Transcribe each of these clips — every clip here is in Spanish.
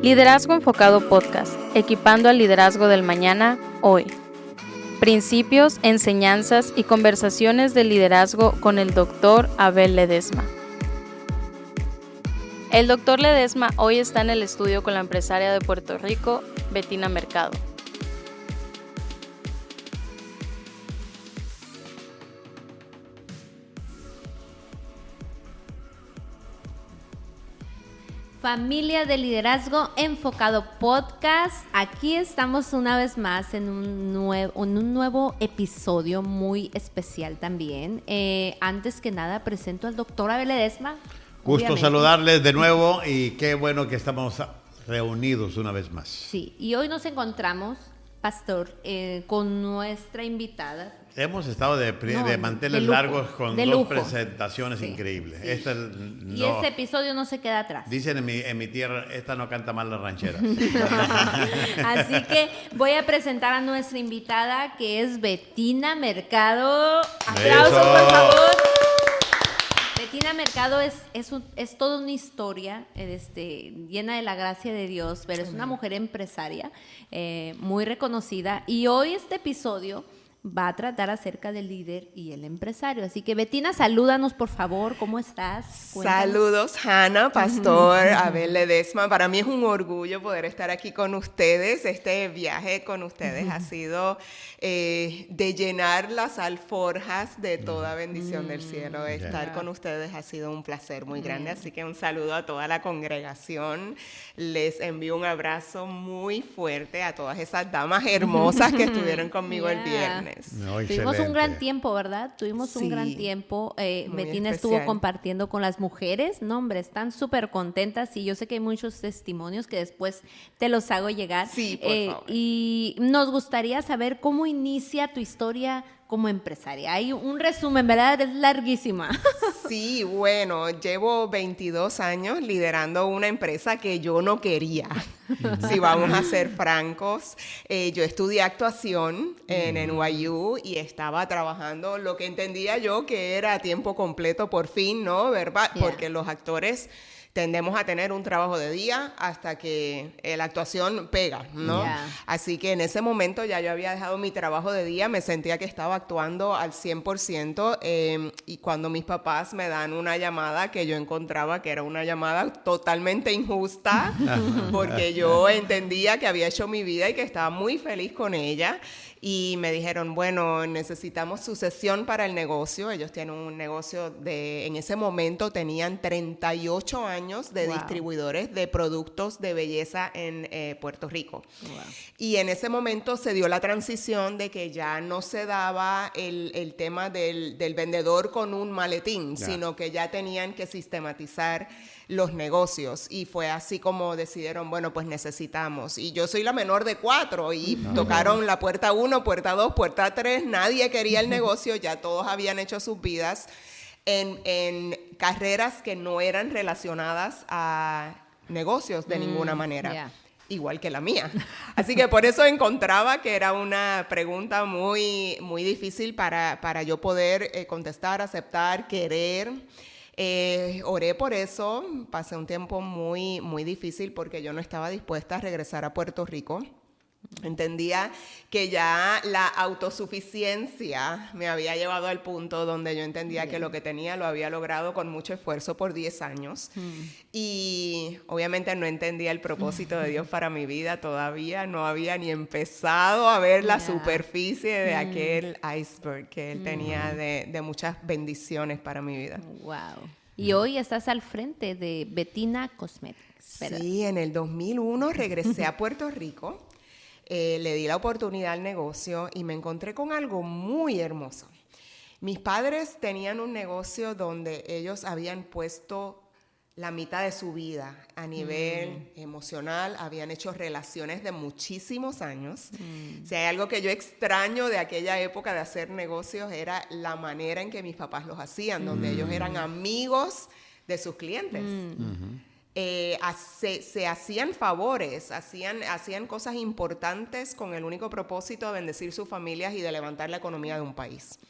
Liderazgo Enfocado Podcast, equipando al liderazgo del mañana, hoy. Principios, enseñanzas y conversaciones de liderazgo con el Dr. Abel Ledesma. El Dr. Ledesma hoy está en el estudio con la empresaria de Puerto Rico, Bettina Mercado. Familia de Liderazgo Enfocado Podcast. Aquí estamos una vez más en un nuevo episodio muy especial también. Antes que nada, presento al doctor Abel Ledesma. Gusto saludarles de nuevo y qué bueno que estamos reunidos una vez más. Sí, y hoy nos encontramos, pastor, con nuestra invitada. Hemos estado de manteles largos con dos presentaciones increíbles. Sí. Y este episodio no se queda atrás. Dicen en mi tierra, esta no canta mal la ranchera. Así que voy a presentar a nuestra invitada, que es Bettina Mercado. ¡Aplausos, por favor! Bettina Mercado es toda una historia llena de la gracia de Dios, pero es una mujer empresaria muy reconocida. Y hoy este episodio va a tratar acerca del líder y el empresario. Así que, Bettina, salúdanos, por favor. ¿Cómo estás? Cuéntanos. Saludos, Hanna, pastor Abel Ledesma. Para mí es un orgullo poder estar aquí con ustedes. Este viaje con ustedes ha sido de llenar las alforjas de toda bendición del cielo. Estar con ustedes ha sido un placer muy grande. Así que un saludo a toda la congregación. Les envío un abrazo muy fuerte a todas esas damas hermosas que estuvieron conmigo el viernes. No, tuvimos un gran tiempo, ¿verdad? Tuvimos un gran tiempo. Bettina estuvo compartiendo con las mujeres. No, hombre, están súper contentas y yo sé que hay muchos testimonios que después te los hago llegar. Sí, por favor. Y nos gustaría saber cómo inicia tu historia como empresaria. Hay un resumen, ¿verdad? Es larguísima. Sí, bueno, llevo 22 años liderando una empresa que yo no quería, si vamos a ser francos. Yo estudié actuación en NYU y estaba trabajando lo que entendía yo que era a tiempo completo por fin, ¿no? ¿Verdad? Porque los actores tendemos a tener un trabajo de día hasta que la actuación pega, ¿no? Así que en ese momento ya yo había dejado mi trabajo de día, me sentía que estaba actuando al 100%, y cuando mis papás me dan una llamada que yo encontraba que era una llamada totalmente injusta, porque yo entendía que había hecho mi vida y que estaba muy feliz con ella, y me dijeron, bueno, necesitamos sucesión para el negocio. Ellos tienen un negocio en ese momento tenían 38 años de distribuidores de productos de belleza en Puerto Rico. Y en ese momento se dio la transición de que ya no se daba el tema del vendedor con un maletín, sino que ya tenían que sistematizar los negocios, y fue así como decidieron, bueno, pues necesitamos. Y yo soy la menor de 4 y tocaron la puerta 1, puerta 2, puerta 3, nadie quería el negocio, ya todos habían hecho sus vidas en carreras que no eran relacionadas a negocios de ninguna manera. Igual que la mía. Así que por eso encontraba que era una pregunta muy, muy difícil para yo poder contestar, aceptar, querer. Oré por eso, pasé un tiempo muy, muy difícil porque yo no estaba dispuesta a regresar a Puerto Rico. Entendía que ya la autosuficiencia me había llevado al punto donde yo entendía que lo que tenía lo había logrado con mucho esfuerzo por 10 años. Y obviamente no entendía el propósito de Dios para mi vida todavía. No había ni empezado a ver la superficie de aquel iceberg que Él tenía de muchas bendiciones para mi vida. Wow. Y hoy estás al frente de Bettina Cosmetics, ¿verdad? Sí, en el 2001 regresé a Puerto Rico. Le di la oportunidad al negocio y me encontré con algo muy hermoso. Mis padres tenían un negocio donde ellos habían puesto la mitad de su vida a nivel emocional, habían hecho relaciones de muchísimos años. Si hay algo que yo extraño de aquella época de hacer negocios era la manera en que mis papás los hacían, donde ellos eran amigos de sus clientes. Se hacían favores, hacían cosas importantes con el único propósito de bendecir sus familias y de levantar la economía de un país.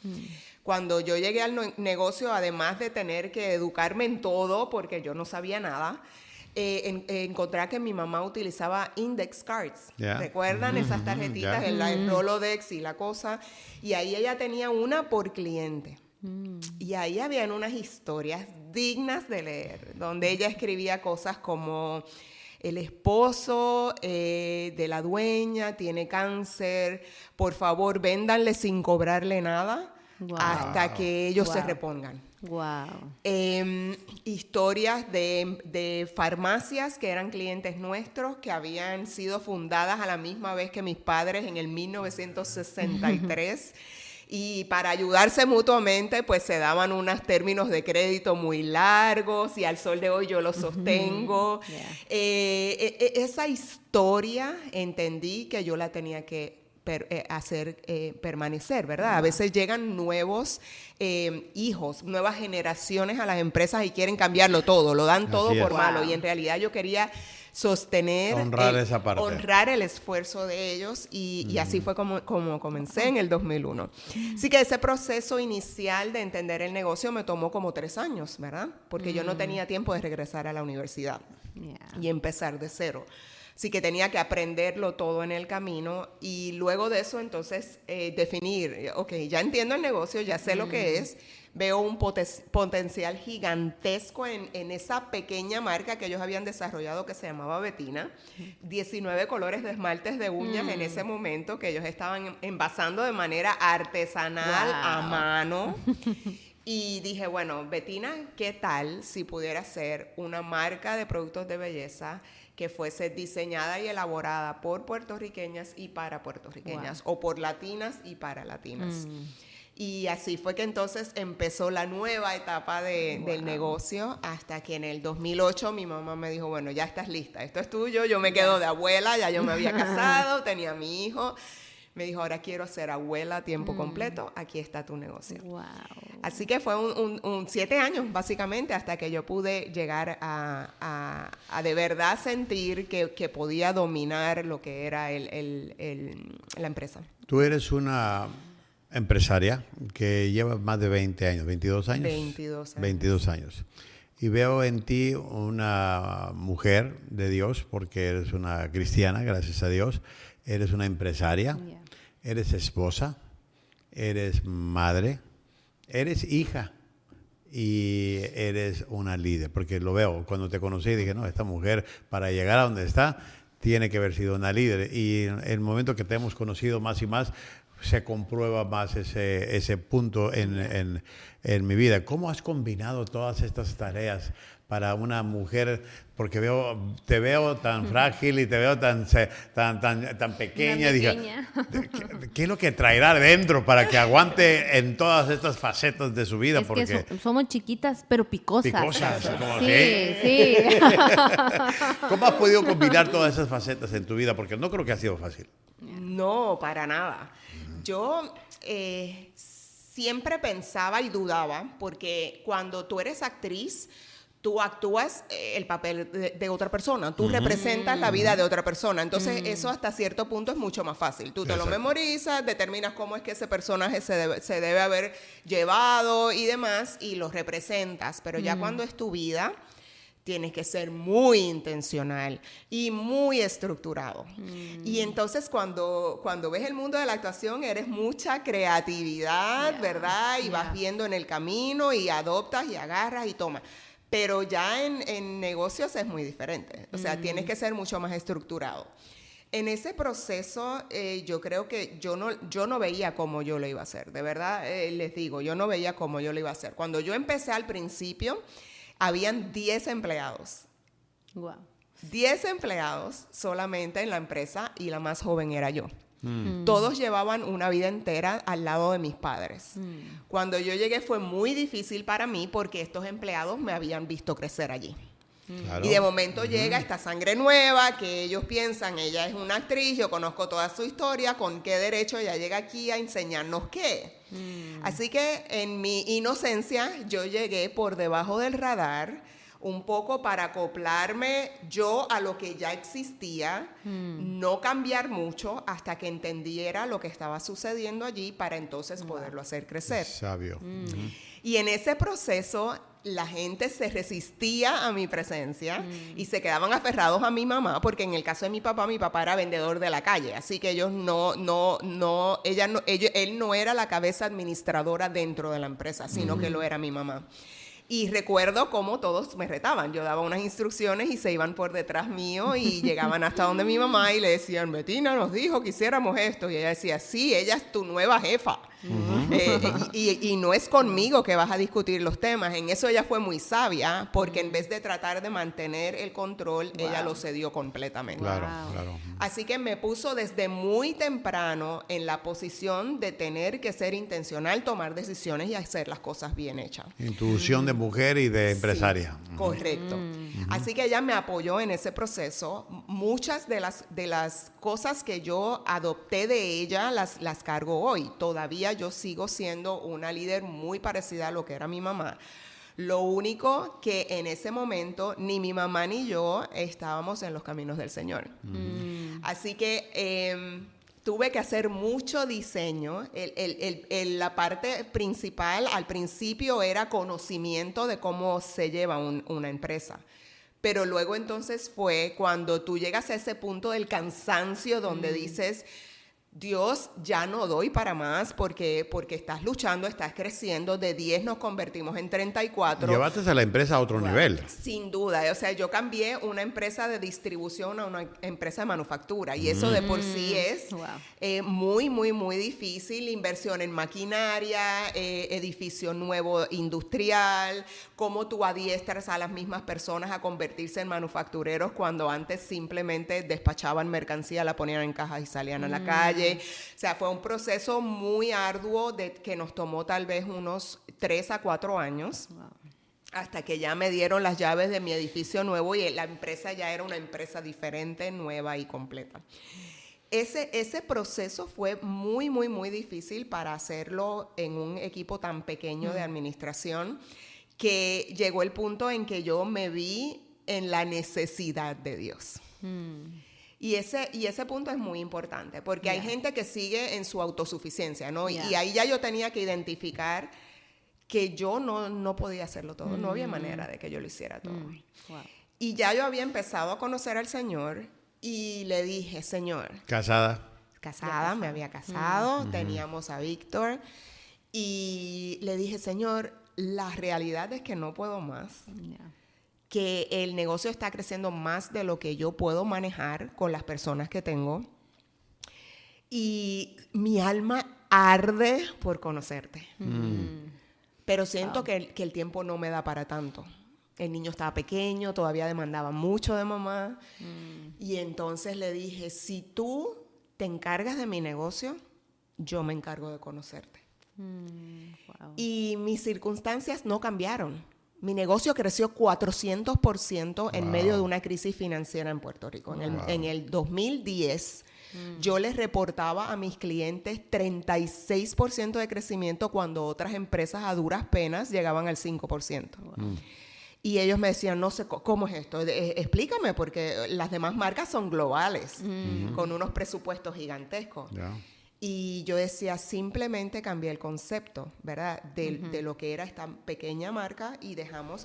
Cuando yo llegué al negocio, además de tener que educarme en todo, porque yo no sabía nada, encontré que mi mamá utilizaba index cards. Yeah. ¿Recuerdan esas tarjetitas, Yeah. el Rolodex y la cosa? Y ahí ella tenía una por cliente. Y ahí habían unas historias dignas de leer, donde ella escribía cosas como: el esposo de la dueña tiene cáncer, por favor véndanle sin cobrarle nada hasta que ellos se repongan. Wow. Historias de farmacias que eran clientes nuestros, que habían sido fundadas a la misma vez que mis padres en el 1963. Y para ayudarse mutuamente, pues se daban unos términos de crédito muy largos, y al sol de hoy yo lo sostengo. Esa historia entendí que yo la tenía que hacer permanecer, ¿verdad? A veces llegan nuevos hijos, nuevas generaciones a las empresas y quieren cambiarlo todo, lo dan todo por malo. Y en realidad yo quería sostener, esa parte, honrar el esfuerzo de ellos, y así fue como comencé en el 2001. Así que ese proceso inicial de entender el negocio me tomó como 3 años, ¿verdad? Porque yo no tenía tiempo de regresar a la universidad y empezar de cero. Así que tenía que aprenderlo todo en el camino, y luego de eso entonces definir, ok, ya entiendo el negocio, ya sé lo que es, veo un potencial gigantesco en esa pequeña marca que ellos habían desarrollado que se llamaba Bettina. 19 colores de esmaltes de uñas en ese momento que ellos estaban envasando de manera artesanal a mano. Y dije, bueno, Bettina, ¿qué tal si pudiera ser una marca de productos de belleza que fuese diseñada y elaborada por puertorriqueñas y para puertorriqueñas, o por latinas y para latinas? Y así fue que entonces empezó la nueva etapa del negocio, hasta que en el 2008 mi mamá me dijo, bueno, ya estás lista, esto es tuyo. Yo me quedo de abuela, ya yo me había casado, tenía a mi hijo. Me dijo, ahora quiero ser abuela a tiempo completo, aquí está tu negocio. Wow. Así que fue un 7 años básicamente hasta que yo pude llegar a de verdad sentir que podía dominar lo que era la empresa. Tú eres una empresaria que lleva más de 20 años, 22 años. 22 años. 22 años. Y veo en ti una mujer de Dios, porque eres una cristiana, gracias a Dios. Eres una empresaria, eres esposa, eres madre, eres hija y eres una líder. Porque lo veo, cuando te conocí dije, no, esta mujer para llegar a donde está tiene que haber sido una líder. Y en el momento que te hemos conocido más y más, se comprueba más ese punto en mi vida. ¿Cómo has combinado todas estas tareas para una mujer? Porque te veo tan frágil y te veo tan pequeña. Dije, ¿qué es lo que traerá dentro para que aguante en todas estas facetas de su vida? Porque que somos chiquitas, pero picosas. Picosas, como sí. ¿Cómo has podido combinar todas esas facetas en tu vida? Porque no creo que ha sido fácil. No, para nada. Yo siempre pensaba y dudaba, porque cuando tú eres actriz, tú actúas el papel de otra persona, tú representas la vida de otra persona, entonces eso hasta cierto punto es mucho más fácil. Tú te lo memorizas, determinas cómo es que ese personaje se debe haber llevado y demás, y lo representas, pero ya cuando es tu vida, tienes que ser muy intencional y muy estructurado. Y entonces cuando ves el mundo de la actuación, eres mucha creatividad, ¿verdad? Y vas viendo en el camino y adoptas y agarras y tomas. Pero ya en negocios es muy diferente. O sea, tienes que ser mucho más estructurado. En ese proceso, yo creo que yo no veía cómo yo lo iba a hacer. De verdad, les digo, yo no veía cómo yo lo iba a hacer. Cuando yo empecé al principio, habían 10 empleados. Wow. 10 empleados solamente en la empresa, y la más joven era yo. Todos llevaban una vida entera al lado de mis padres. Cuando yo llegué fue muy difícil para mí, porque estos empleados me habían visto crecer allí. Claro. Y de momento llega esta sangre nueva, que ellos piensan, ella es una actriz, yo conozco toda su historia, ¿con qué derecho ella llega aquí a enseñarnos qué? Así que en mi inocencia yo llegué por debajo del radar, un poco para acoplarme yo a lo que ya existía, no cambiar mucho hasta que entendiera lo que estaba sucediendo allí, para entonces poderlo hacer crecer. Sabio. Y en ese proceso la gente se resistía a mi presencia y se quedaban aferrados a mi mamá, porque en el caso de mi papá era vendedor de la calle, así que él no era la cabeza administradora dentro de la empresa, sino que lo era mi mamá. Y recuerdo cómo todos me retaban. Yo daba unas instrucciones y se iban por detrás mío y llegaban hasta donde mi mamá y le decían, Bettina nos dijo que hiciéramos esto. Y ella decía, sí, ella es tu nueva jefa. Y no es conmigo que vas a discutir los temas. En eso ella fue muy sabia, porque en vez de tratar de mantener el control, ella lo cedió completamente. Claro, claro. Así que me puso desde muy temprano en la posición de tener que ser intencional, tomar decisiones y hacer las cosas bien hechas. Intuición de mujer y de empresaria. Sí, correcto. Así que ella me apoyó en ese proceso. Muchas de las cosas que yo adopté de ella las cargo hoy. Todavía yo sigo siendo una líder muy parecida a lo que era mi mamá. Lo único que en ese momento ni mi mamá ni yo estábamos en los caminos del Señor. Así que tuve que hacer mucho diseño. La parte principal al principio era conocimiento de cómo se lleva una empresa. Pero luego entonces fue cuando tú llegas a ese punto del cansancio donde dices, Dios, ya no doy para más porque estás luchando, estás creciendo. De 10 nos convertimos en 34. Llevaste a la empresa a otro nivel. Sin duda. O sea, yo cambié una empresa de distribución a una empresa de manufactura. Y eso de por sí es muy, muy, muy difícil. Inversión en maquinaria, edificio nuevo industrial, cómo tú adiestras a las mismas personas a convertirse en manufactureros cuando antes simplemente despachaban mercancía, la ponían en cajas y salían a la calle. O sea, fue un proceso muy arduo que nos tomó tal vez unos 3 a 4 años. Hasta que ya me dieron las llaves de mi edificio nuevo y la empresa ya era una empresa diferente, nueva y completa. Ese proceso fue muy, muy, muy difícil para hacerlo en un equipo tan pequeño de administración, que llegó el punto en que yo me vi en la necesidad de Dios. Y ese punto es muy importante, porque hay gente que sigue en su autosuficiencia, ¿no? Y ahí ya yo tenía que identificar que yo no podía hacerlo todo, no había manera de que yo lo hiciera todo. Y ya yo había empezado a conocer al Señor y le dije, Señor. ¿Casada? Casada, me había casado, teníamos a Víctor, y le dije, Señor, la realidad es que no puedo más. Que el negocio está creciendo más de lo que yo puedo manejar con las personas que tengo. Y mi alma arde por conocerte. Pero siento que el tiempo no me da para tanto. El niño estaba pequeño, todavía demandaba mucho de mamá. Y entonces le dije, si tú te encargas de mi negocio, yo me encargo de conocerte. Y mis circunstancias no cambiaron. Mi negocio creció 400% en medio de una crisis financiera en Puerto Rico. En el 2010, yo les reportaba a mis clientes 36% de crecimiento cuando otras empresas a duras penas llegaban al 5%. Y ellos me decían, no sé, ¿cómo es esto? Explícame, porque las demás marcas son globales, con unos presupuestos gigantescos. Y yo decía, simplemente cambié el concepto, ¿verdad? De lo que era esta pequeña marca y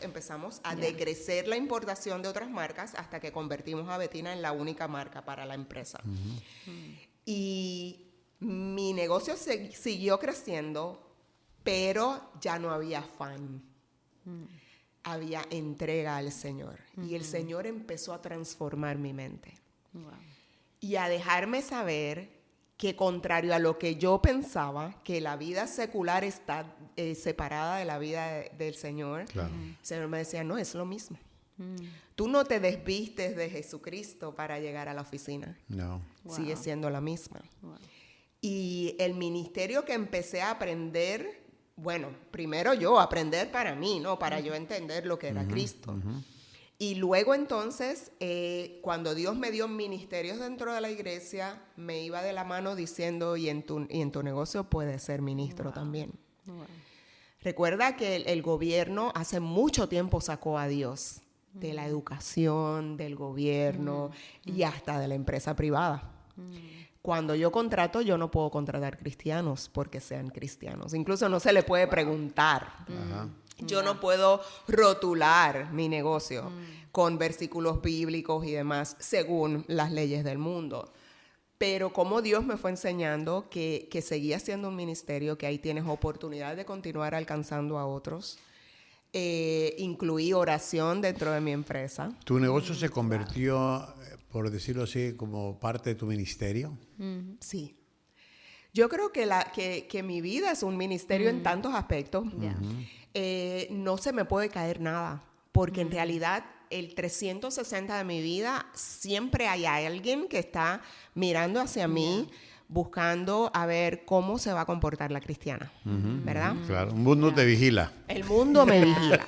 empezamos a decrecer la importación de otras marcas hasta que convertimos a Bettina en la única marca para la empresa. Y mi negocio siguió creciendo, pero ya no había afán. Había entrega al Señor. Y el Señor empezó a transformar mi mente. Y a dejarme saber que, contrario a lo que yo pensaba, que la vida secular está separada de la vida del Señor, el Señor me decía, no, es lo mismo. Tú no te desvistes de Jesucristo para llegar a la oficina. No. Sigue siendo la misma. Y el ministerio que empecé a aprender, bueno, primero yo aprender para mí, ¿no? Para yo entender lo que era Cristo. Y luego entonces, cuando Dios me dio ministerios dentro de la iglesia, me iba de la mano diciendo, y en tu negocio puedes ser ministro también. Recuerda que el gobierno hace mucho tiempo sacó a Dios de la educación, del gobierno y hasta de la empresa privada. Cuando yo contrato, yo no puedo contratar cristianos porque sean cristianos. Incluso no se le puede preguntar. Yo no puedo rotular mi negocio con versículos bíblicos y demás según las leyes del mundo. Pero como Dios me fue enseñando que seguía siendo un ministerio, que ahí tienes oportunidad de continuar alcanzando a otros. Incluí oración dentro de mi empresa. ¿Tu negocio se convirtió, por decirlo así, como parte de tu ministerio? Sí. Yo creo que mi vida es un ministerio en tantos aspectos. No se me puede caer nada, porque en realidad el 360 de mi vida siempre hay alguien que está mirando hacia mí, buscando a ver cómo se va a comportar la cristiana, ¿verdad? Claro, el mundo te vigila. El mundo me vigila.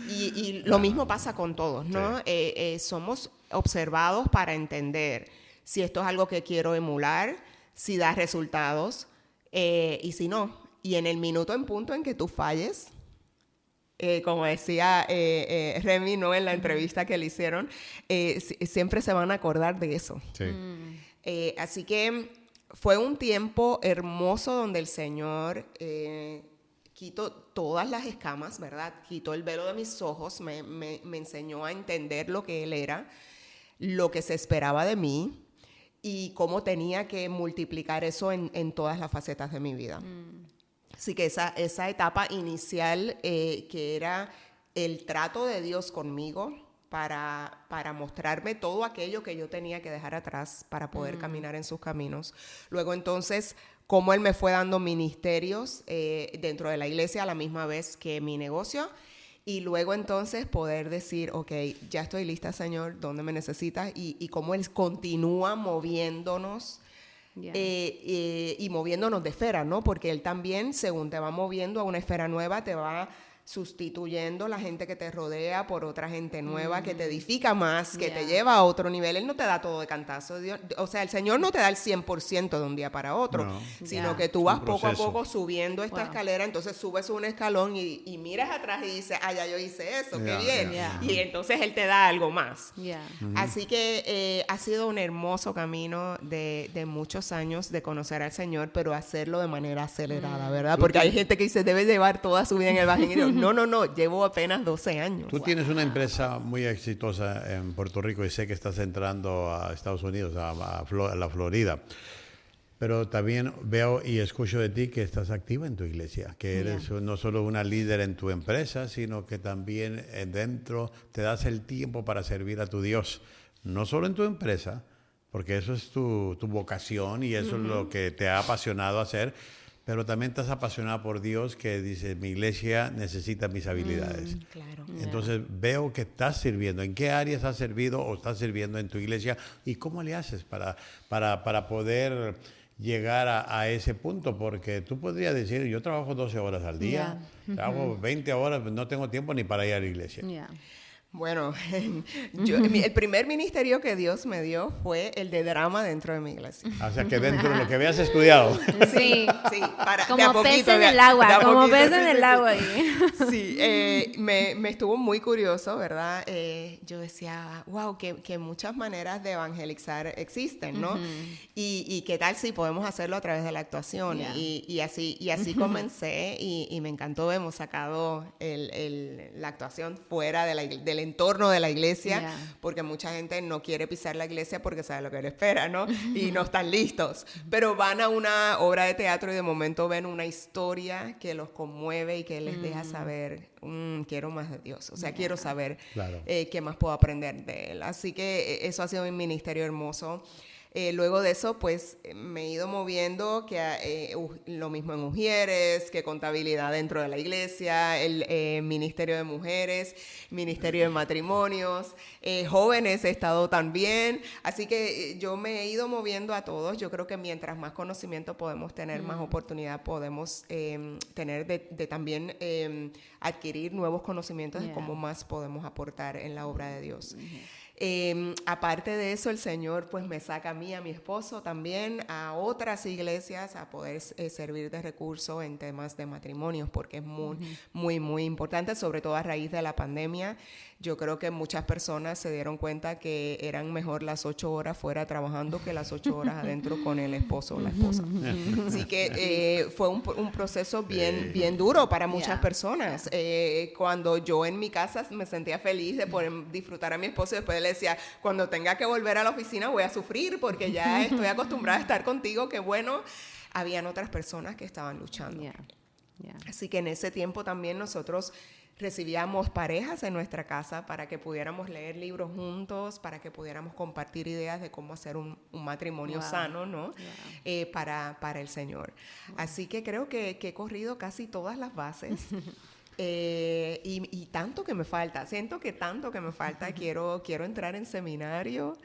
Y lo mismo pasa con todos, ¿no? Sí. Somos observados para entender si esto es algo que quiero emular, si da resultados y si no. Y en el minuto en punto en que tú falles, como decía Remy, ¿no? En la entrevista que le hicieron, siempre se van a acordar de eso. Sí. Así que fue un tiempo hermoso donde el Señor quitó todas las escamas, ¿verdad? Quitó el velo de mis ojos, me enseñó a entender lo que Él era, lo que se esperaba de mí y cómo tenía que multiplicar eso en todas las facetas de mi vida. Así que esa etapa inicial que era el trato de Dios conmigo para mostrarme todo aquello que yo tenía que dejar atrás para poder caminar en sus caminos. Luego entonces, cómo Él me fue dando ministerios dentro de la iglesia a la misma vez que mi negocio. Y luego entonces poder decir, ok, ya estoy lista, Señor, ¿dónde me necesitas? Y cómo Él continúa moviéndonos. Y moviéndonos de esfera, ¿no? Porque Él también, según te va moviendo a una esfera nueva, te va sustituyendo la gente que te rodea por otra gente nueva que te edifica más, que te lleva a otro nivel. Él no te da todo de cantazo. O sea, el Señor no te da el 100% de un día para otro, sino que tú vas poco a poco subiendo esta escalera, entonces subes un escalón y miras atrás y dices, ya yo hice eso, qué bien. Y entonces Él te da algo más. Así que ha sido un hermoso camino de muchos años de conocer al Señor, pero hacerlo de manera acelerada, ¿verdad? Porque hay gente que dice, debe llevar toda su vida en el evangelio. No, llevo apenas 12 años. Tú tienes una empresa muy exitosa en Puerto Rico y sé que estás entrando a Estados Unidos, a la Florida. Pero también veo y escucho de ti que estás activa en tu iglesia, que eres no solo una líder en tu empresa, sino que también dentro te das el tiempo para servir a tu Dios, no solo en tu empresa, porque eso es tu vocación y eso es lo que te ha apasionado hacer, pero también estás apasionada por Dios, que dice, mi iglesia necesita mis habilidades. Claro. Entonces veo que estás sirviendo. ¿En qué áreas has servido o estás sirviendo en tu iglesia? ¿Y cómo le haces para poder llegar a ese punto? Porque tú podrías decir, yo trabajo 12 horas al día, trabajo 20 horas, no tengo tiempo ni para ir a la iglesia. Bueno, el primer ministerio que Dios me dio fue el de drama dentro de mi iglesia. O sea, que dentro de lo que habías estudiado. Sí, como pez en el agua, como pez en el agua. Sí, me estuvo muy curioso, ¿verdad? Yo decía, wow, que muchas maneras de evangelizar existen, ¿no? Y qué tal si podemos hacerlo a través de la actuación. Y así comencé y me encantó. Hemos sacado la actuación fuera del entorno de la iglesia, porque mucha gente no quiere pisar la iglesia porque sabe lo que le espera, ¿no? Y no están listos. Pero van a una obra de teatro y de momento ven una historia que los conmueve y que les deja saber, quiero más de Dios. O sea, quiero saber qué más puedo aprender de Él. Así que eso ha sido un ministerio hermoso. Luego de eso, pues, me he ido moviendo, que lo mismo en Ujieres, que contabilidad dentro de la iglesia, el ministerio de mujeres, ministerio de matrimonios, jóvenes he estado también. Así que yo me he ido moviendo a todos. Yo creo que mientras más conocimiento podemos tener, más oportunidad podemos tener de también adquirir nuevos conocimientos de cómo más podemos aportar en la obra de Dios. Aparte de eso, el Señor pues me saca a mí, a mi esposo también, a otras iglesias a poder servir de recurso en temas de matrimonios, porque es muy importante, sobre todo a raíz de la pandemia. Yo creo que muchas personas se dieron cuenta que eran mejor las 8 horas fuera trabajando que las 8 horas adentro con el esposo o la esposa. Así que fue un proceso bien duro para muchas personas. Cuando yo en mi casa me sentía feliz de poder disfrutar a mi esposo, y después le decía, cuando tenga que volver a la oficina voy a sufrir porque ya estoy acostumbrada a estar contigo, que bueno, habían otras personas que estaban luchando. Así que en ese tiempo también nosotros recibíamos parejas en nuestra casa para que pudiéramos leer libros juntos, para que pudiéramos compartir ideas de cómo hacer un matrimonio sano, ¿no? Para el Señor. Así que creo que he corrido casi todas las bases. Y tanto que me falta, siento que tanto que me falta, quiero entrar en seminario.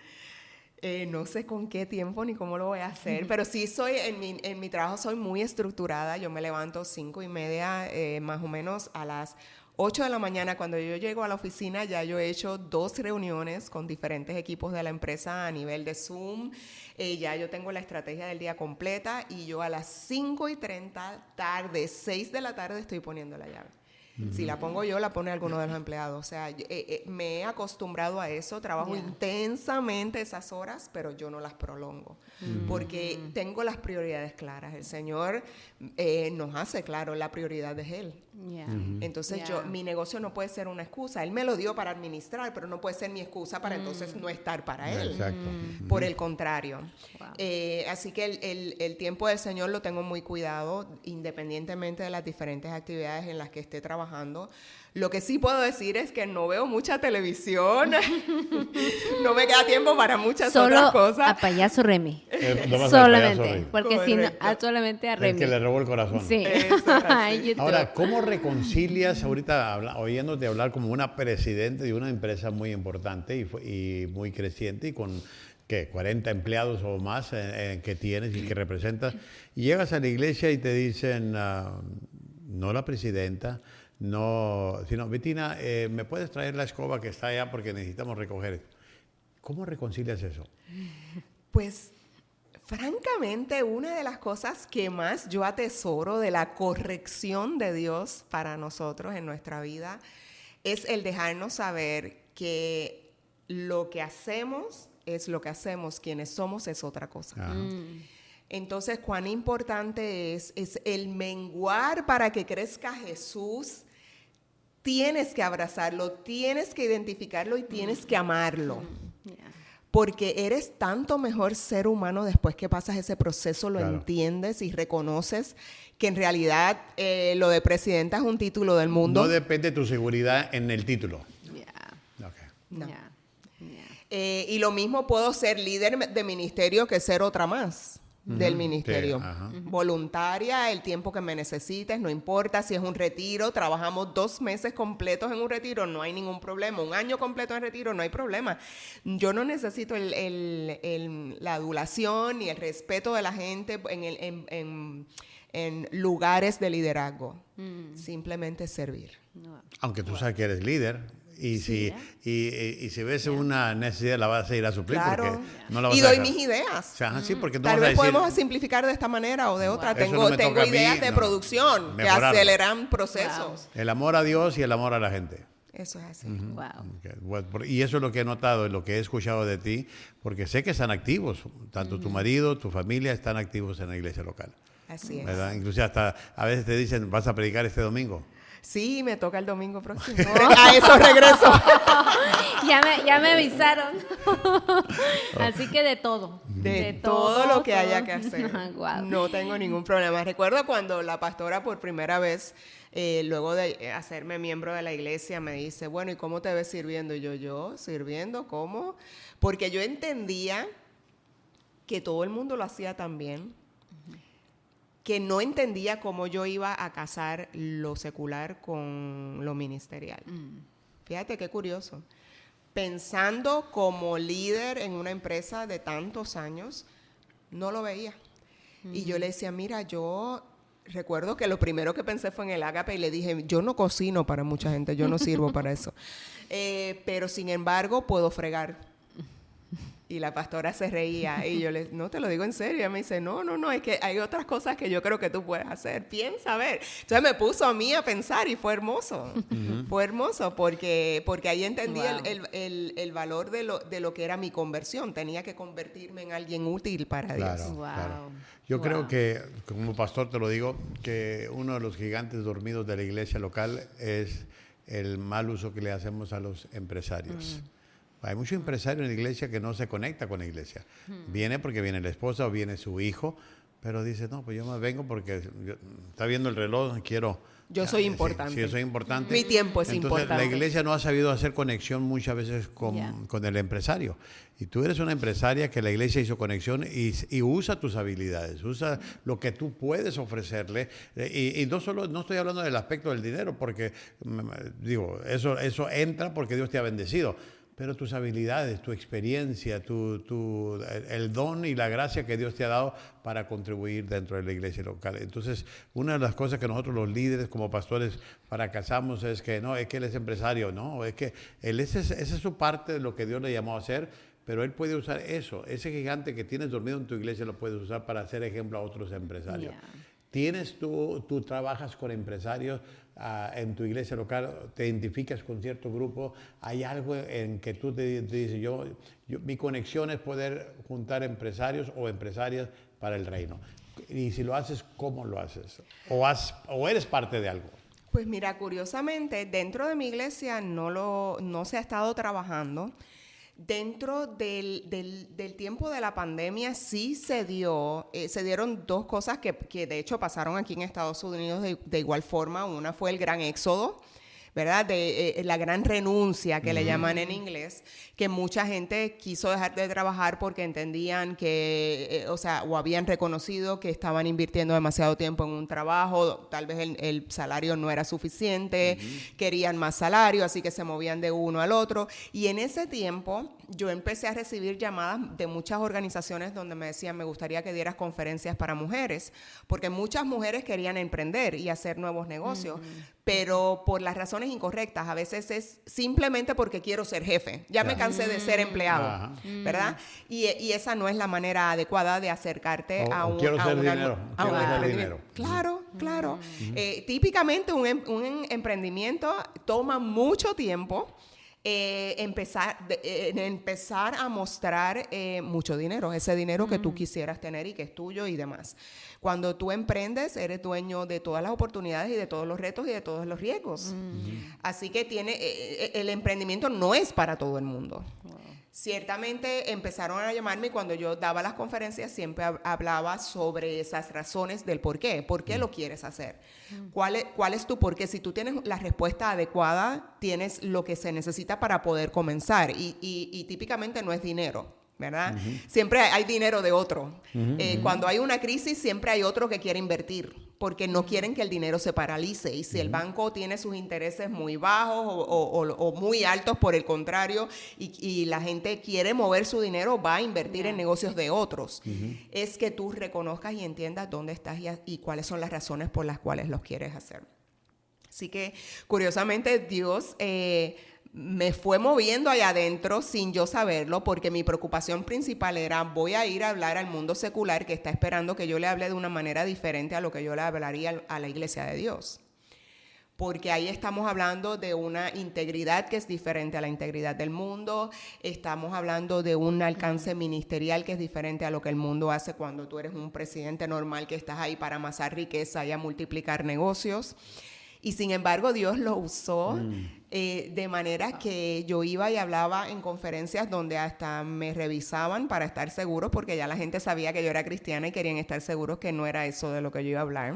No sé con qué tiempo ni cómo lo voy a hacer, pero sí soy, en mi trabajo soy muy estructurada. Yo me levanto 5:30, más o menos a las 8 de la mañana. Cuando yo llego a la oficina, ya yo he hecho 2 reuniones con diferentes equipos de la empresa a nivel de Zoom. Ya yo tengo la estrategia del día completa y yo a las 5:30 tarde, 6 de la tarde estoy poniendo la llave. Si la pongo yo, la pone alguno de los empleados. O sea, me he acostumbrado a eso, trabajo intensamente esas horas, pero yo no las prolongo, porque tengo las prioridades claras. El Señor nos hace claro, la prioridad es Él. Entonces mi negocio no puede ser una excusa. Él me lo dio para administrar, pero no puede ser mi excusa para entonces no estar para Él. Exacto. Por el contrario. Así que el tiempo del Señor lo tengo muy cuidado, independientemente de las diferentes actividades en las que esté trabajando. Lo que sí puedo decir es que no veo mucha televisión, no me queda tiempo para muchas otras cosas. Solo a Payaso Remy. Solamente, porque si no, solamente a Remy. El que le robó el corazón. Sí. Ahora, ¿cómo reconcilias, ahorita oyéndote hablar como una presidente de una empresa muy importante y muy creciente y con 40 empleados o más que tienes y que representas, y llegas a la iglesia y te dicen, no la presidenta, no, sino, Bettina, ¿me puedes traer la escoba que está allá porque necesitamos recoger? ¿Cómo reconcilias eso? Pues, francamente, una de las cosas que más yo atesoro de la corrección de Dios para nosotros en nuestra vida es el dejarnos saber que lo que hacemos es lo que hacemos, quienes somos es otra cosa. Entonces, cuán importante es el menguar para que crezca Jesús. Tienes que abrazarlo, tienes que identificarlo y tienes que amarlo. Porque eres tanto mejor ser humano después que pasas ese proceso, lo entiendes y reconoces que en realidad lo de presidenta es un título del mundo. No depende de tu seguridad en el título. No. Y lo mismo puedo ser líder de ministerio que ser otra más del ministerio. Voluntaria, el tiempo que me necesites, no importa si es un retiro, trabajamos 2 meses completos en un retiro, no hay ningún problema. 1 año completo en retiro, no hay problema. Yo no necesito la adulación ni el respeto de la gente en lugares de liderazgo. Simplemente servir. Aunque tú sabes que eres líder. Y si ves una necesidad, la vas a ir a suplir. Claro. Porque no la vas y a doy dejar. mis ideas. O sea, sí, porque Tal vez podemos simplificar de esta manera o de otra. Tengo ideas de producción que aceleran procesos. El amor a Dios y el amor a la gente. Eso es así. Y eso es lo que he notado, lo que he escuchado de ti, porque sé que están activos. Tanto tu marido, tu familia están activos en la iglesia local. Así es. ¿Verdad? Inclusive hasta a veces te dicen, ¿vas a predicar este domingo? Sí, me toca el domingo próximo. A eso regreso. Ya me avisaron. Así que de todo. De todo lo que haya que hacer. Wow. No tengo ningún problema. Recuerdo cuando la pastora por primera vez, luego de hacerme miembro de la iglesia, me dice, bueno, ¿y cómo te ves sirviendo? Y yo, ¿sirviendo? ¿Cómo? Porque yo entendía que todo el mundo lo hacía tan bien, que no entendía cómo yo iba a casar lo secular con lo ministerial. Fíjate qué curioso. Pensando como líder en una empresa de tantos años, no lo veía. Y yo le decía, mira, yo recuerdo que lo primero que pensé fue en el Ágape y le dije, yo no cocino para mucha gente, yo no sirvo para eso. Pero sin embargo, puedo fregar. Y la pastora se reía y yo no, te lo digo en serio. Ella me dice, no, es que hay otras cosas que yo creo que tú puedes hacer. Piensa, a ver. Entonces me puso a mí a pensar y fue hermoso. Fue hermoso porque ahí entendí el valor de lo que era mi conversión. Tenía que convertirme en alguien útil para Dios. Claro. Yo creo que, como pastor te lo digo, que uno de los gigantes dormidos de la iglesia local es el mal uso que le hacemos a los empresarios. Hay muchos empresarios en la iglesia que no se conecta con la iglesia. Viene porque viene la esposa o viene su hijo, pero dice, no, pues yo me vengo porque está viendo el reloj, quiero... Yo soy importante. Sí, yo soy importante. Mi tiempo es importante. Entonces, la iglesia no ha sabido hacer conexión muchas veces con el empresario. Y tú eres una empresaria que la iglesia hizo conexión y usa tus habilidades, usa lo que tú puedes ofrecerle. Y no estoy hablando del aspecto del dinero, porque, digo, eso entra porque Dios te ha bendecido. Pero tus habilidades, tu experiencia, el don y la gracia que Dios te ha dado para contribuir dentro de la iglesia local. Entonces, una de las cosas que nosotros los líderes como pastores fracasamos es que no, es que él es empresario, no, es que esa es su parte de lo que Dios le llamó a hacer, pero él puede usar eso, ese gigante que tienes dormido en tu iglesia lo puedes usar para hacer ejemplo a otros empresarios. Tú trabajas con empresarios en tu iglesia local, te identificas con cierto grupo, hay algo en que tú te dices, mi conexión es poder juntar empresarios o empresarias para el reino. Y si lo haces, ¿cómo lo haces? ¿O eres parte de algo? Pues mira, curiosamente, dentro de mi iglesia no se ha estado trabajando. Dentro del tiempo de la pandemia sí se dieron dos cosas que de hecho pasaron aquí en Estados Unidos de igual forma. Una fue el gran éxodo, ¿verdad? La gran renuncia que le llaman en inglés, que mucha gente quiso dejar de trabajar porque entendían que, o habían reconocido que estaban invirtiendo demasiado tiempo en un trabajo, tal vez el salario no era suficiente, querían más salario, así que se movían de uno al otro. Y en ese tiempo yo empecé a recibir llamadas de muchas organizaciones donde me decían, me gustaría que dieras conferencias para mujeres, porque muchas mujeres querían emprender y hacer nuevos negocios, pero por las razones incorrectas. A veces es simplemente porque quiero ser jefe. Ya me cansé de ser empleado, ¿verdad? Y esa no es la manera adecuada de acercarte a un dinero. Claro. Típicamente un emprendimiento toma mucho tiempo. Empezar a mostrar mucho dinero, ese dinero que tú quisieras tener y que es tuyo y demás. Cuando tú emprendes, eres dueño de todas las oportunidades y de todos los retos y de todos los riesgos. Así que el emprendimiento no es para todo el mundo. Ciertamente empezaron a llamarme y cuando yo daba las conferencias siempre hablaba sobre esas razones del por qué. ¿Por qué lo quieres hacer? ¿Cuál es tu por qué? Si tú tienes la respuesta adecuada, tienes lo que se necesita para poder comenzar. Y típicamente no es dinero, ¿verdad? Siempre hay dinero de otro. Cuando hay una crisis, siempre hay otro que quiere invertir, porque no quieren que el dinero se paralice. Y si el banco tiene sus intereses muy bajos o muy altos, por el contrario, y la gente quiere mover su dinero, va a invertir en negocios de otros. Es que tú reconozcas y entiendas dónde estás y cuáles son las razones por las cuales los quieres hacer. Así que, curiosamente, Dios me fue moviendo allá adentro sin yo saberlo, porque mi preocupación principal era, voy a ir a hablar al mundo secular que está esperando que yo le hable de una manera diferente a lo que yo le hablaría a la iglesia de Dios. Porque ahí estamos hablando de una integridad que es diferente a la integridad del mundo, estamos hablando de un alcance ministerial que es diferente a lo que el mundo hace cuando tú eres un presidente normal que estás ahí para amasar riqueza y a multiplicar negocios. Y sin embargo, Dios lo usó de manera que yo iba y hablaba en conferencias donde hasta me revisaban para estar seguros, porque ya la gente sabía que yo era cristiana y querían estar seguros que no era eso de lo que yo iba a hablar.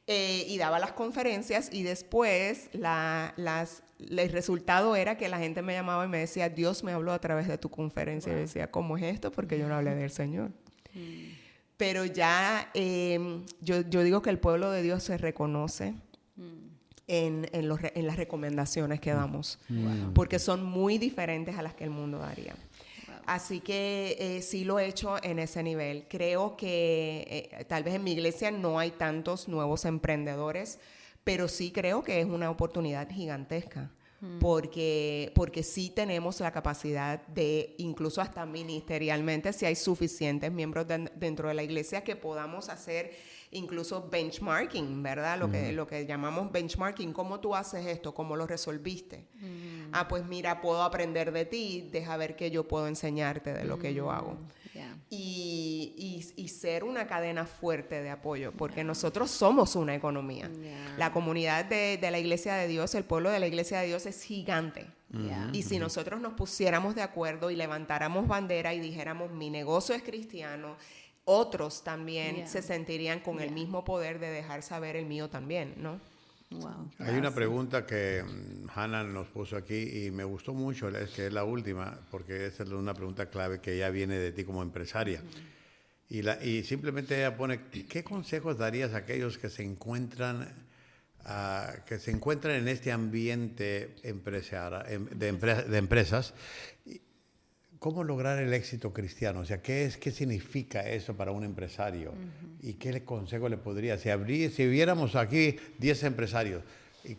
Y daba las conferencias y después el resultado era que la gente me llamaba y me decía, Dios me habló a través de tu conferencia. Y yo decía, ¿cómo es esto? Porque yo no hablé del Señor. Pero ya yo digo que el pueblo de Dios se reconoce en las recomendaciones que damos, porque son muy diferentes a las que el mundo daría. Así que sí lo he hecho en ese nivel. Creo que tal vez en mi iglesia no hay tantos nuevos emprendedores, pero sí creo que es una oportunidad gigantesca. Porque sí tenemos la capacidad de, incluso hasta ministerialmente, si hay suficientes miembros dentro de la iglesia, que podamos hacer incluso benchmarking, ¿verdad? Lo que llamamos benchmarking. ¿Cómo tú haces esto? ¿Cómo lo resolviste? Pues mira, puedo aprender de ti, deja ver qué yo puedo enseñarte de lo que yo hago. Yeah. Y ser una cadena fuerte de apoyo, porque nosotros somos una economía. Yeah. La comunidad de la Iglesia de Dios, el pueblo de la Iglesia de Dios es gigante. Yeah. Y si nosotros nos pusiéramos de acuerdo y levantáramos bandera y dijéramos, mi negocio es cristiano, otros también se sentirían con el mismo poder de dejar saber el mío también, ¿no? Wow. Hay una pregunta que Hannah nos puso aquí y me gustó mucho, es que es la última, porque esa es una pregunta clave que ya viene de ti como empresaria. Y simplemente ella pone, ¿qué consejos darías a aquellos que se encuentran en este ambiente de empresas? ¿Cómo lograr el éxito cristiano? O sea, ¿qué significa eso para un empresario? ¿Y qué consejo le podría? Si hubiéramos aquí 10 empresarios y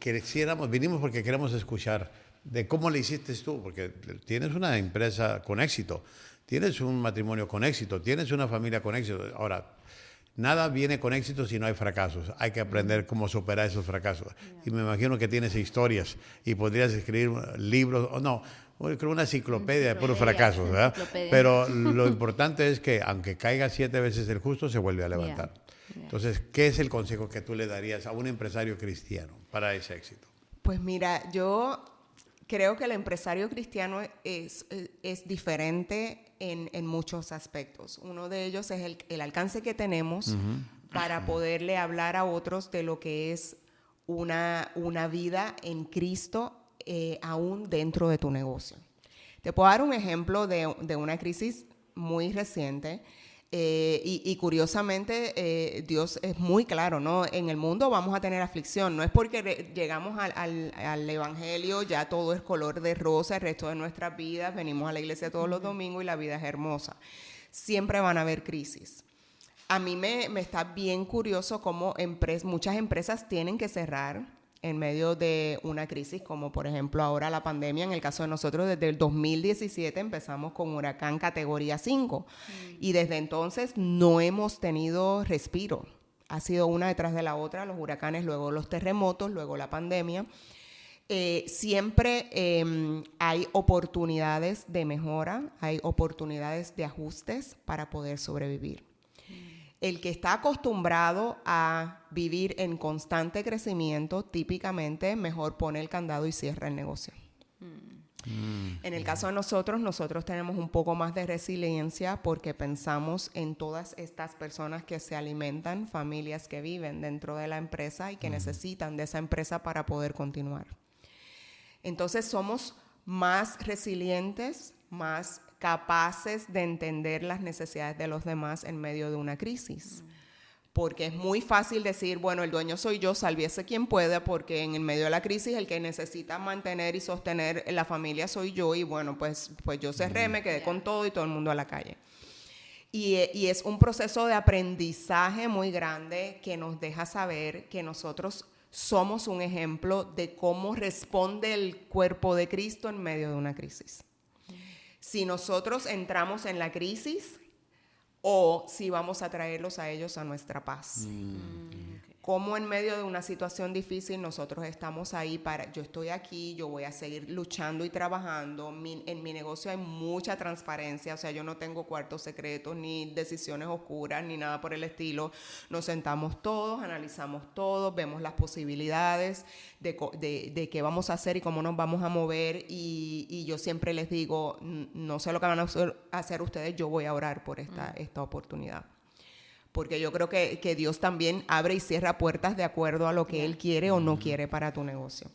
vinimos porque queremos escuchar de cómo le hiciste tú, porque tienes una empresa con éxito, tienes un matrimonio con éxito, tienes una familia con éxito. Ahora, nada viene con éxito si no hay fracasos. Hay que aprender cómo superar esos fracasos. Y me imagino que tienes historias y podrías escribir libros, creo una enciclopedia de puros fracasos, ¿verdad? Pero lo importante es que aunque caiga 7 veces el justo, se vuelve a levantar. Entonces, ¿qué es el consejo que tú le darías a un empresario cristiano para ese éxito? Pues mira, yo creo que el empresario cristiano es diferente en muchos aspectos. Uno de ellos es el alcance que tenemos para poderle hablar a otros de lo que es una vida en Cristo, aún dentro de tu negocio. Te puedo dar un ejemplo de una crisis muy reciente. Y curiosamente Dios es muy claro, ¿no? En el mundo vamos a tener aflicción. No es porque llegamos al evangelio, ya todo es color de rosa el resto de nuestras vidas, venimos a la iglesia todos los domingos y la vida es hermosa. Siempre van a haber crisis. A mí me está bien curioso cómo muchas empresas tienen que cerrar en medio de una crisis, como por ejemplo ahora la pandemia. En el caso de nosotros, desde el 2017 empezamos con huracán categoría 5 y desde entonces no hemos tenido respiro. Ha sido una detrás de la otra, los huracanes, luego los terremotos, luego la pandemia. Siempre hay oportunidades de mejora, hay oportunidades de ajustes para poder sobrevivir. El que está acostumbrado a vivir en constante crecimiento, típicamente mejor pone el candado y cierra el negocio. En el caso de nosotros tenemos un poco más de resiliencia porque pensamos en todas estas personas que se alimentan, familias que viven dentro de la empresa y que necesitan de esa empresa para poder continuar. Entonces somos más resilientes, más capaces de entender las necesidades de los demás en medio de una crisis. Porque es muy fácil decir, bueno, el dueño soy yo, sálvese quien pueda, porque en el medio de la crisis el que necesita mantener y sostener la familia soy yo, y bueno, pues yo cerré, me quedé con todo y todo el mundo a la calle. Y es un proceso de aprendizaje muy grande que nos deja saber que nosotros somos un ejemplo de cómo responde el cuerpo de Cristo en medio de una crisis. Si nosotros entramos en la crisis o si vamos a traerlos a ellos a nuestra paz. Cómo en medio de una situación difícil nosotros estamos ahí yo estoy aquí, yo voy a seguir luchando y trabajando. En mi negocio hay mucha transparencia, o sea, yo no tengo cuartos secretos, ni decisiones oscuras, ni nada por el estilo. Nos sentamos todos, analizamos todo, vemos las posibilidades de qué vamos a hacer y cómo nos vamos a mover. Y yo siempre les digo, no sé lo que van a hacer ustedes, yo voy a orar por esta oportunidad. Porque yo creo que Dios también abre y cierra puertas de acuerdo a lo que Él quiere o no quiere para tu negocio.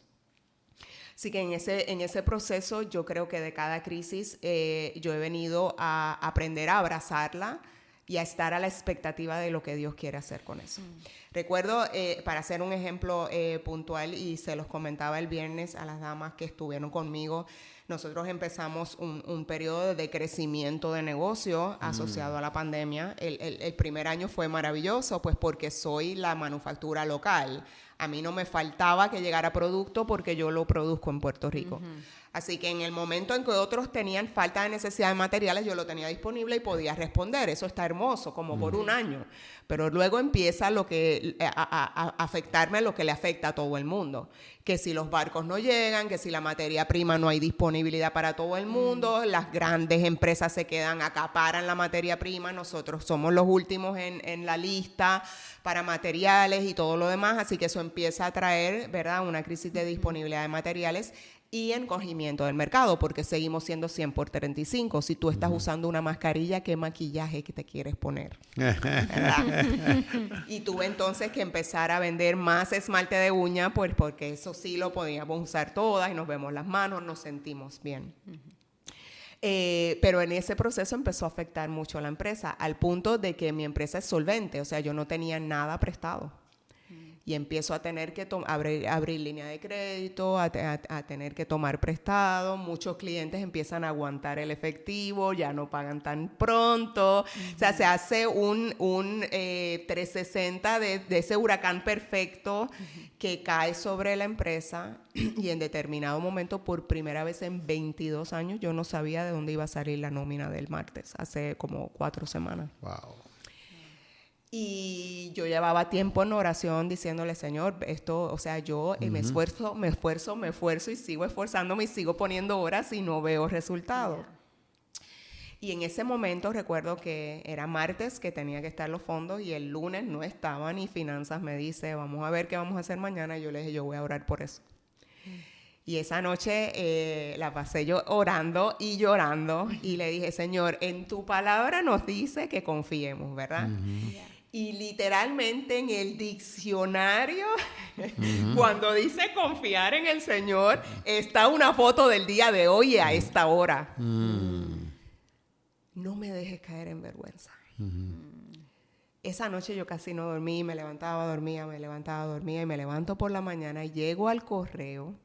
Así que en ese proceso yo creo que de cada crisis yo he venido a aprender a abrazarla, y a estar a la expectativa de lo que Dios quiere hacer con eso. Recuerdo, para hacer un ejemplo puntual, y se los comentaba el viernes a las damas que estuvieron conmigo, nosotros empezamos un periodo de crecimiento de negocio asociado a la pandemia. El primer año fue maravilloso, pues porque soy la manufactura local. A mí no me faltaba que llegara producto porque yo lo produzco en Puerto Rico. Así que en el momento en que otros tenían falta de necesidad de materiales, yo lo tenía disponible y podía responder. Eso está hermoso, como por un año. Pero luego empieza a afectarme lo que le afecta a todo el mundo. Que si los barcos no llegan, que si la materia prima no hay disponibilidad para todo el mundo, las grandes empresas se quedan, acaparan la materia prima, nosotros somos los últimos en la lista para materiales y todo lo demás. Así que eso empieza a traer, ¿verdad?, una crisis de disponibilidad de materiales y encogimiento del mercado, porque seguimos siendo 100 por 35. Si tú estás usando una mascarilla, ¿qué maquillaje que te quieres poner? ¿Verdad? Y tuve entonces que empezar a vender más esmalte de uña, pues porque eso sí lo podíamos usar todas y nos vemos las manos, nos sentimos bien. Pero en ese proceso empezó a afectar mucho a la empresa, al punto de que mi empresa es solvente, o sea, yo no tenía nada prestado. Y empiezo a tener que abrir línea de crédito, a tener que tomar prestado. Muchos clientes empiezan a aguantar el efectivo, ya no pagan tan pronto. O sea, se hace un 360 de ese huracán perfecto que cae sobre la empresa. Y en determinado momento, por primera vez en 22 años, yo no sabía de dónde iba a salir la nómina del martes, hace como 4 semanas. Wow. Y yo llevaba tiempo en oración diciéndole, Señor, esto, o sea, yo me esfuerzo y sigo esforzándome y sigo poniendo horas y no veo resultados. Y en ese momento recuerdo que era martes que tenía que estar los fondos y el lunes no estaban y Finanzas me dice, vamos a ver qué vamos a hacer mañana. Y yo le dije, yo voy a orar por eso. Y esa noche la pasé yo orando y llorando y le dije, Señor, en tu palabra nos dice que confiemos, ¿verdad? Y literalmente en el diccionario, cuando dice confiar en el Señor, está una foto del día de hoy a esta hora. No me dejes caer en vergüenza. Esa noche yo casi no dormí, me levantaba, dormía y me levanto por la mañana y llego al correo.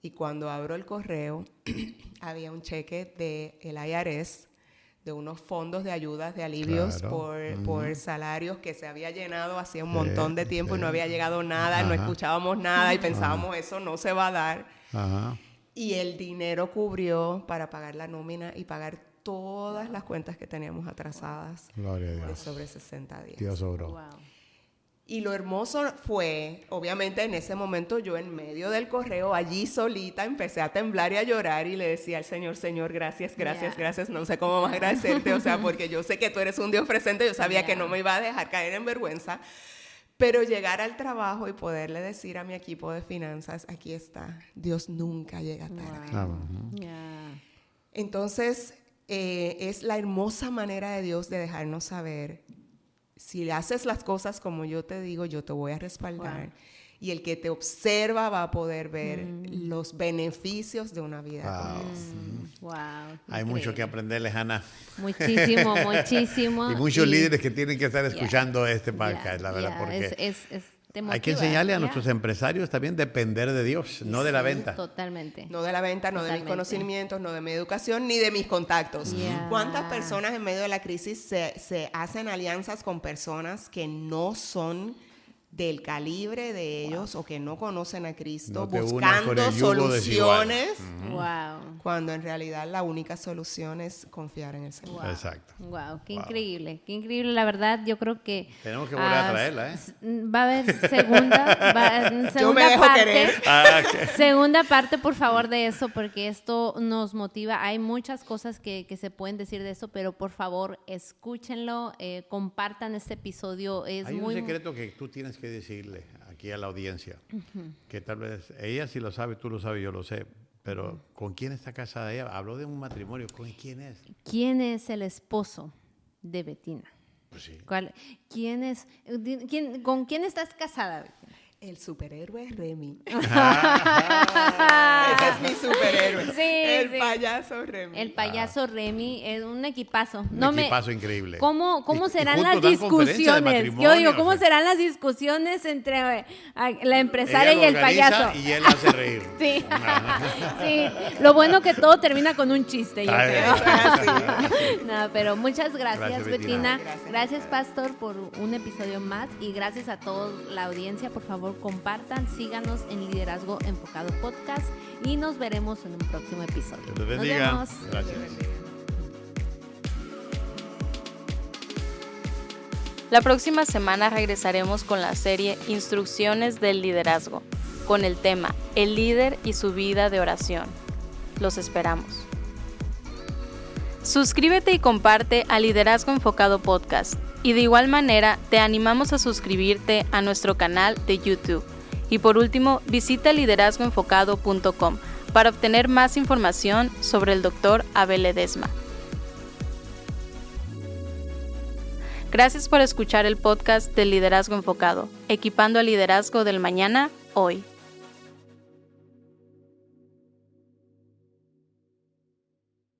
Y cuando abro el correo, había un cheque del IRS, de unos fondos de ayudas, de alivios por salarios que se había llenado hacía un montón de tiempo y no había llegado nada, no escuchábamos nada y pensábamos eso no se va a dar. Y el dinero cubrió para pagar la nómina y pagar todas las cuentas que teníamos atrasadas. Gloria a Dios. De sobre 60 días. Dios obró. Wow. Y lo hermoso fue, obviamente en ese momento yo en medio del correo, allí solita, empecé a temblar y a llorar y le decía al Señor, Señor, gracias, no sé cómo más agradecerte, o sea, porque yo sé que tú eres un Dios presente, yo sabía que no me iba a dejar caer en vergüenza, pero llegar al trabajo y poderle decir a mi equipo de finanzas, aquí está, Dios nunca llega tarde. Entonces, es la hermosa manera de Dios de dejarnos saber, si haces las cosas como yo te digo, yo te voy a respaldar. Y el que te observa va a poder ver los beneficios de una vida con Dios. Wow. Hay mucho que aprenderle, Hanna. Muchísimo. Y muchos líderes que tienen que estar escuchando este podcast, la verdad, porque hay que enseñarle a nuestros empresarios también depender de Dios, no de la venta. Totalmente. No de la venta, no de mis conocimientos, no de mi educación, ni de mis contactos. ¿Cuántas personas en medio de la crisis se hacen alianzas con personas que no son del calibre de ellos o que no conocen a Cristo, buscando soluciones, cuando en realidad la única solución es confiar en el Señor? Exacto. Wow, qué increíble, la verdad. Yo creo que tenemos que volver a traerla, va a haber segunda yo me dejo parte, querer. Segunda parte, por favor, de eso, porque esto nos motiva. Hay muchas cosas que se pueden decir de eso, pero por favor, escúchenlo, compartan este episodio. Hay un secreto que tú tienes que decirle aquí a la audiencia, que tal vez ella sí lo sabe, tú lo sabes, yo lo sé, pero ¿con quién está casada ella? Habló de un matrimonio, ¿con quién es? ¿Quién es el esposo de Bettina? Pues sí. ¿Con quién estás casada, Bettina? El superhéroe Remy. Ese es mi superhéroe. Sí, payaso Remy. El payaso Remy es un equipazo. Un equipazo increíble. ¿Cómo Y serán juntos las dan conferencias de discusiones? matrimonio, Yo digo, ¿cómo o sea. serán las discusiones entre la empresaria Ella y el lo organiza payaso? Y él hace reír. Sí. Sí. Lo bueno que todo termina con un chiste, yo Ay, creo. Eso es así. No, pero muchas gracias, Gracias, Betina. Betina. Gracias, Pastor, por un episodio más. Y gracias a toda la audiencia. Por favor, compartan, síganos en Liderazgo Enfocado Podcast. Y nos veremos en un próximo episodio. Dios te bendiga. Nos vemos. Gracias. La próxima semana regresaremos con la serie Instrucciones del Liderazgo, con el tema El líder y su vida de oración. Los esperamos. Suscríbete y comparte a Liderazgo Enfocado Podcast. Y de igual manera, te animamos a suscribirte a nuestro canal de YouTube. Y por último, visita liderazgoenfocado.com para obtener más información sobre el Dr. Abel Ledesma. Gracias por escuchar el podcast de Liderazgo Enfocado, equipando al liderazgo del mañana, hoy.